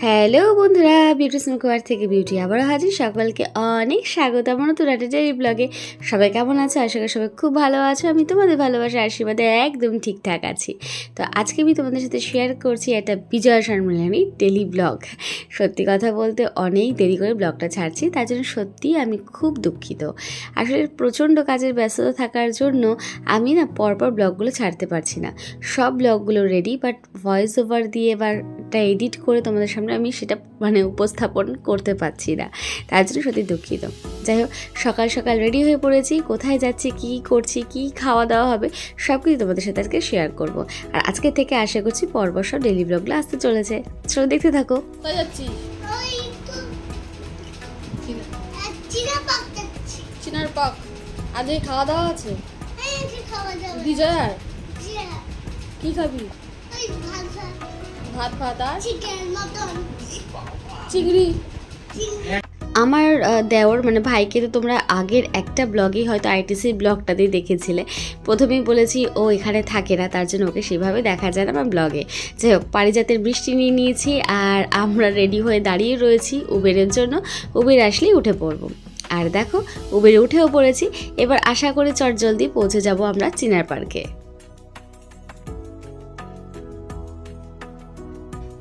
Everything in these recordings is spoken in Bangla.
হ্যালো বন্ধুরা, বিউটি স্নোকুয়ার থেকে বিউটি আবারও হাজির। সকলকে অনেক স্বাগত আমার নতুন একটা ডেইলি ব্লগে। সবাই কেমন আছো? আশা করি সবাই খুব ভালো আছো। আমি তোমাদের ভালোবাসার আশীর্বাদে একদম ঠিকঠাক আছি। তো আজকে আমি তোমাদের সাথে শেয়ার করছি একটা বিজয়া শর্মিলানি ডেইলি ব্লগ। সত্যি কথা বলতে অনেক দেরি করে ব্লগটা ছাড়ছি, তার জন্য সত্যিই আমি খুব দুঃখিত। আসলে প্রচণ্ড কাজের ব্যস্ততা থাকার জন্য আমি না পরপর ব্লগগুলো ছাড়তে পারছি না। সব ব্লগগুলো রেডি, বাট ভয়েস ওভার দিয়ে বা এডিট করে তোমাদের সামনে আমি সেটা উপস্থাপন করতে পারছি না, তার জন্য সত্যি দুঃখিত। যাই হোক, সকাল সকাল রেডি হয়ে পড়েছি। কোথায় যাচ্ছি, কী করছি, কী খাওয়া দাওয়া হবে সব কিছু তোমাদের সাথে আজকে শেয়ার করব। আর আজকে থেকে আশা করছি পরপর সব ডেইলি ব্লগগুলো আসতে চলেছে। চলো দেখতে থাকো। যাচ্ছি চিনার পাক। আজকে খাওয়া দাওয়া আছে বিজয়ার। কি খাবি? ভাত ভাত আর চিংড়ি। আমার দেওর ভাইকে তো তোমরা আগের একটা ব্লগেই হয়তো আইটিসির ব্লগটাতেই দেখেছিলে। প্রথমেই বলেছি ও এখানে থাকে না, তার জন্য ওকে সেভাবে দেখা যায় না আমার ব্লগে। যাই হোক, পারিজাতের বৃষ্টি নিয়ে নিয়েছি আর আমরা রেডি হয়ে দাঁড়িয়ে রয়েছি উবেরের জন্য। উবের আসলেই উঠে পড়বো। আর দেখো, উবেরে উঠেও পড়েছি। এবার আশা করি চটজলদি পৌঁছে যাব আমরা চিনার পার্কে।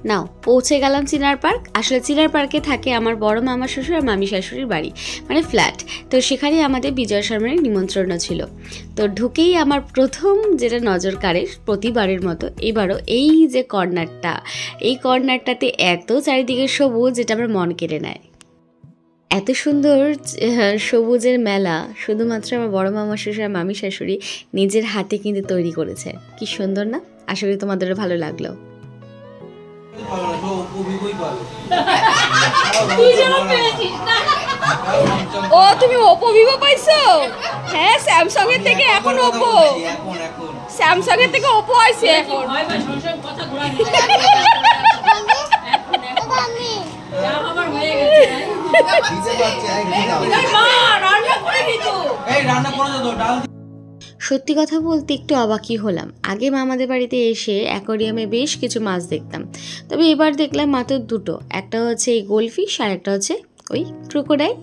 নাও পৌঁছে গেলাম চিনার পার্ক। আসলে চিনার পার্কে থাকে আমার বড় মামা শ্বশুর আর মামি শাশুড়ির বাড়ি, ফ্ল্যাট। তো সেখানে আমাদের বিজয়া শর্মার নিমন্ত্রণ ছিল। তো ঢুকেই আমার প্রথম যেটা নজর কাড়ে প্রতিবারের মতো, এবারও এই যে কর্নারটা, এই কর্নারটাতে এত চারিদিকে সবুজ, যেটা আমার মন কেড়ে নেয়। এত সুন্দর সবুজের মেলা শুধুমাত্র আমার বড় মামা শ্বশুর আর মামি শাশুড়ি নিজের হাতে কিন্তু তৈরি করেছে। কি সুন্দর না? আশা করি তোমাদেরও ভালো লাগলো। ও তুমি ওপো ভিভো পাইছো? হ্যাঁ, স্যামসাং এর থেকে এখন ওপো, স্যামসাং এর থেকে ওপো আইছে এখন। সত্যি কথা বলতে একটু অবাকই হলাম। আগে মামাদের বাড়িতে এসে অ্যাকোয়ারিয়ামে বেশ কিছু মাছ দেখতাম, তবে এবার দেখলাম মাত্র দুটো। একটা হচ্ছে এই গোল্ডফিশ আর একটা হচ্ছে ওই ক্রোকোডাইল।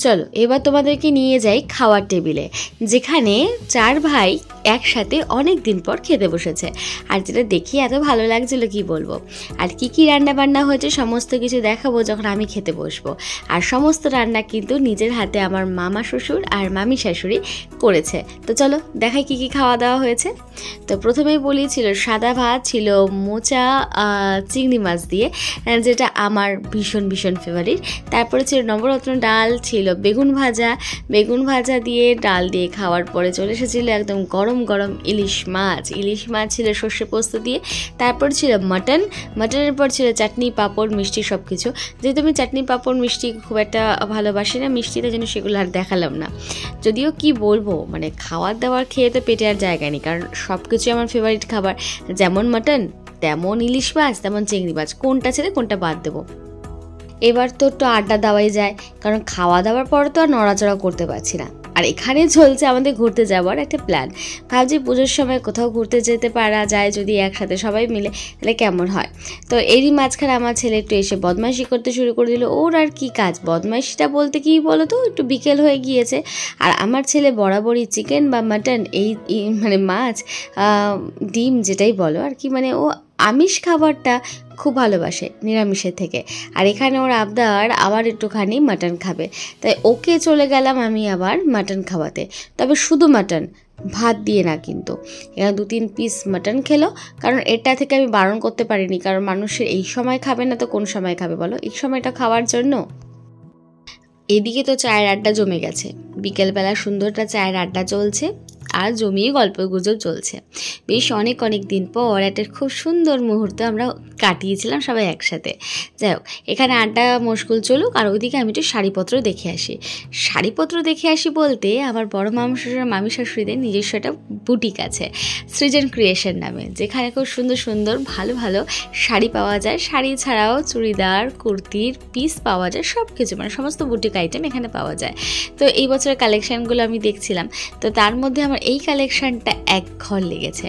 চলো এবার তোমাদেরকে নিয়ে যাই খাওয়ার টেবিলে, যেখানে চার ভাই একসাথে অনেক দিন পর খেতে বসেছে। আর যেটা দেখি এত ভালো লাগছিল কি বলবো। আর কি কি রান্না বান্না হয়েছে সমস্ত কিছু দেখাবো যখন আমি খেতে বসবো। আর সমস্ত রান্না কিন্তু নিজের হাতে আমার মামা শ্বশুর আর মামি শাশুড়ি করেছে। তো চলো দেখাই কি কি খাওয়া দাওয়া হয়েছে। তো প্রথমেই বলি, ছিল সাদা ভাত, ছিল মোচা চিংড়ি মাছ দিয়ে, যেটা আমার ভীষণ ভীষণ ফেভারিট। তারপরে ছিল নবরত্ন ডাল, ছিল বেগুন ভাজা দিয়ে ডাল দিয়ে খাওয়ার পরে চলে এসেছিলো একদম গরম গরম ইলিশ মাছ ছিল সর্ষে পোস্ত দিয়ে। তারপর ছিল মাটনের পর ছিল চাটনি পাঁপড় মিষ্টি সব কিছু। যেহেতু আমি চাটনি পাঁপড় মিষ্টি খুব একটা ভালোবাসি না, মিষ্টিটা যেন সেগুলো আর দেখালাম না। যদিও কি বলবো, খাওয়ার দাওয়ার খেয়ে তো পেটে আর জায়গা নেই, কারণ সব কিছু আমার ফেভারিট খাবার। যেমন মাটন, তেমন ইলিশ মাছ, তেমন চিংড়ি মাছ। কোনটা ছেড়ে কোনটা বাদ দেবো? এবার তো একটু আড্ডা দেওয়াই যায়, কারণ খাওয়া দাওয়ার পর তো আর নড়াচড়া করতে পারছি না। আর এখানে চলছে আমাদের ঘুরতে যাওয়ার একটা প্ল্যান। ভাবছি পুজোর সময় কোথাও ঘুরতে যেতে পারা যায় যদি একসাথে সবাই মিলে, তাহলে কেমন হয়। তো এরই মাঝখানে আমার ছেলে একটু এসে বদমাইশি করতে শুরু করে দিল। ওর আর কি কাজ, বদমাইশিটা বলতে কি বলো তো, একটু বিকেল হয়ে গিয়েছে। আর আমার ছেলে বরাবরই চিকেন বা মাটন, এই মাছ ডিম যেটাই বলো আর কি, ও আমিষ খাবারটা খুব ভালোবাসে নিরামিষের থেকে। আর এখানে ওর আবদার আবার একটুখানি মাটন খাবে, তাই ওকে চলে গেলাম আমি আবার মাটন খাওয়াতে। তবে শুধু মাটন, ভাত দিয়ে না কিন্তু। এখানে 2-3 পিস মাটন খেলো, কারণ এটা থেকে আমি বারণ করতে পারিনি, কারণ মানুষের এই সময় খাবে না তো কোন সময় খাবে বলো? এই সময়টা খাওয়ার জন্য। এদিকে তো চায়ের আড্ডা জমে গেছে, বিকেলবেলা সুন্দরটা চায়ের আড্ডা চলছে আর জমিয়ে গল্প গুজব চলছে। বেশ অনেক দিন পর একটা খুব সুন্দর মুহূর্ত আমরা কাটিয়েছিলাম সবাই একসাথে। যাই হোক, এখানে আড্ডা মুশকুল চলুক, আর ওইদিকে আমি একটু শাড়িপত্র দেখে আসি বলতে আমার বড় মামা শ্বশুর মামি শাশুড়িদের নিজস্ব একটা বুটিক আছে, সৃজন ক্রিয়েশন নামে, যেখানে খুব সুন্দর সুন্দর ভালো ভালো শাড়ি পাওয়া যায়। শাড়ি ছাড়াও চুড়িদার, কুর্তির পিস পাওয়া যায়, সব কিছু সমস্ত বুটিক আইটেম এখানে পাওয়া যায়। তো এই বছরের কালেকশানগুলো আমি দেখছিলাম, তো তার মধ্যে আমার এই কালেকশানটা এক ঘর লেগেছে।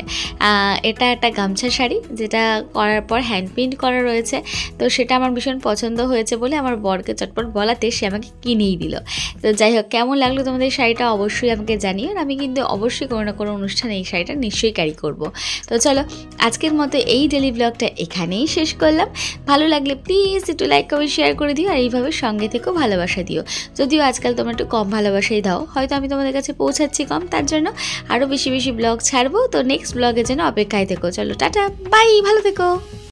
এটা একটা গামছা শাড়ি, যেটা করার পর হ্যান্ড প্রিন্ট করা রয়েছে। তো সেটা আমার ভীষণ পছন্দ হয়েছে বলে আমার বরকে চটপট বলাতে সে আমাকে কিনেই দিল। তো যাই হোক, কেমন লাগলো তোমাদের শাড়িটা অবশ্যই আমাকে জানিও। আমি কিন্তু অবশ্যই কোনো না কোনো অনুষ্ঠানে এই শাড়িটা নিশ্চয়ই ক্যারি করব। তো চলো, আজকের মতো এই ডেলি ব্লগটা এখানেই শেষ করলাম। ভালো লাগলে প্লিজ একটু লাইক কমেন্ট শেয়ার করে দিও, আর এইভাবে সঙ্গে থেকেও ভালোবাসা দিও। যদিও আজকাল তোমরা একটু কম ভালোবাসাই দাও, হয়তো আমি তোমাদের কাছে পৌঁছাচ্ছি কম, তার জন্য আরও বেশি বেশি ব্লগ ছাড়বো। তো নেক্সট ব্লগের জন্য অপেক্ষায় থেকো। চলো টাটা, বাই, ভালো থেকো।